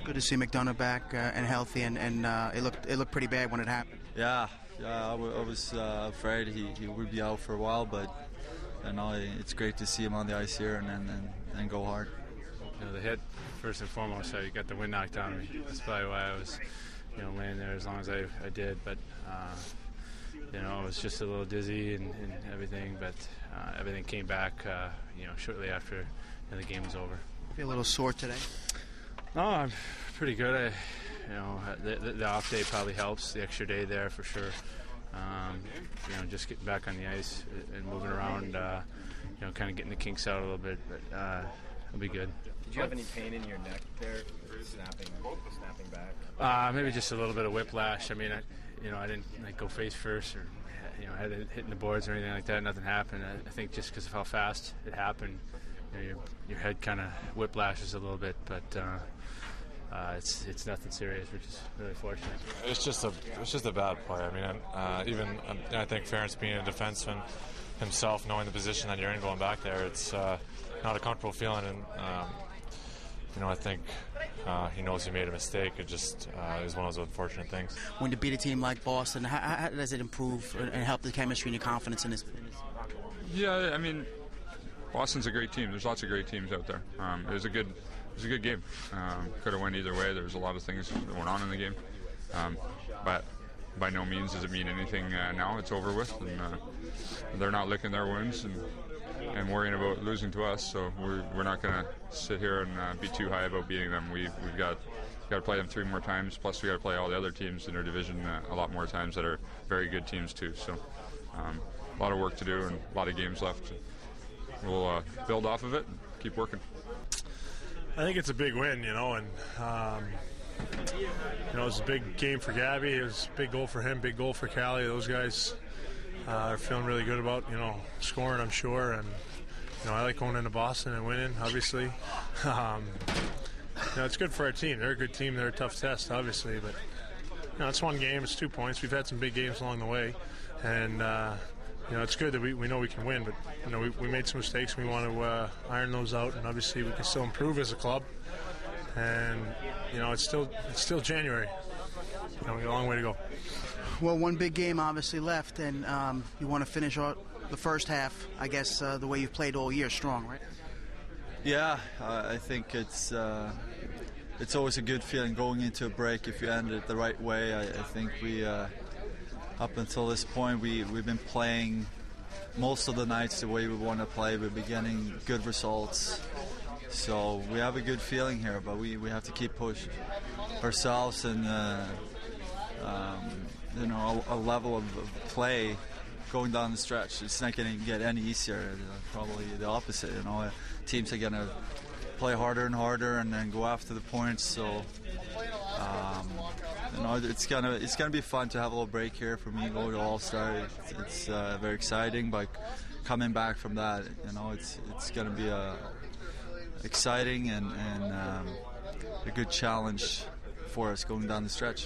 Good to see McDonagh back and healthy, and it looked pretty bad when it happened. Yeah, I was afraid he would be out for a while, but it's great to see him on the ice here and go hard. The hit, first and foremost, you got the wind knocked out of me. That's probably why I was laying there as long as I did, but I was just a little dizzy and everything, but everything came back shortly after the game was over. Feel a little sore today? No, I'm pretty good. The off day probably helps, the extra day there for sure. Just getting back on the ice and moving around, kind of getting the kinks out a little bit, but it'll be good. Did you have any pain in your neck there, snapping back? Maybe just a little bit of whiplash. I mean, I didn't go face first, or I had it hitting the boards or anything like that. Nothing happened. I think just because of how fast it happened, your head kind of whiplashes a little bit, but it's nothing serious. We're just really fortunate. It's just a bad play. I mean, I think Ference being a defenseman himself, knowing the position that you're in, going back there, it's not a comfortable feeling, and I think he knows he made a mistake. It just is one of those unfortunate things. When you beat a team like Boston, how does it improve and help the chemistry and your confidence in this? Yeah, I mean, Boston's a great team. There's lots of great teams out there. It was a good game. Could have went either way. There was a lot of things that went on in the game, but by no means does it mean anything now. It's over with, and they're not licking their wounds and worrying about losing to us. So we're not going to sit here and be too high about beating them. We've got to play them 3 more times. Plus, we got to play all the other teams in our division a lot more times that are very good teams too. So a lot of work to do and a lot of games left. We'll build off of it and keep working. I think it's a big win, and it was a big game for Gabby. It was a big goal for him, big goal for Callie. Those guys are feeling really good about scoring, I'm sure, and I like going into Boston and winning, obviously. It's good for our team. They're a good team. They're a tough test, obviously, but it's one game. It's 2 points. We've had some big games along the way, and it's good that we know we can win, but we made some mistakes. We want to iron those out, and obviously we can still improve as a club. And it's still January. We got a long way to go. Well, one big game obviously left, and you want to finish out the first half, I guess, the way you've played all year, strong, right? Yeah, I think it's always a good feeling going into a break if you end it the right way. I think we. Up until this point, we've been playing most of the nights the way we want to play. We've been getting good results. So we have a good feeling here, but we have to keep pushing ourselves and a level of play going down the stretch. It's not going to get any easier. Probably the opposite. Teams are going to play harder and harder and then go after the points. So. It's gonna be fun to have a little break here for me. Go to All-Star. It's very exciting, but coming back from that, it's gonna be exciting and a good challenge for us going down the stretch.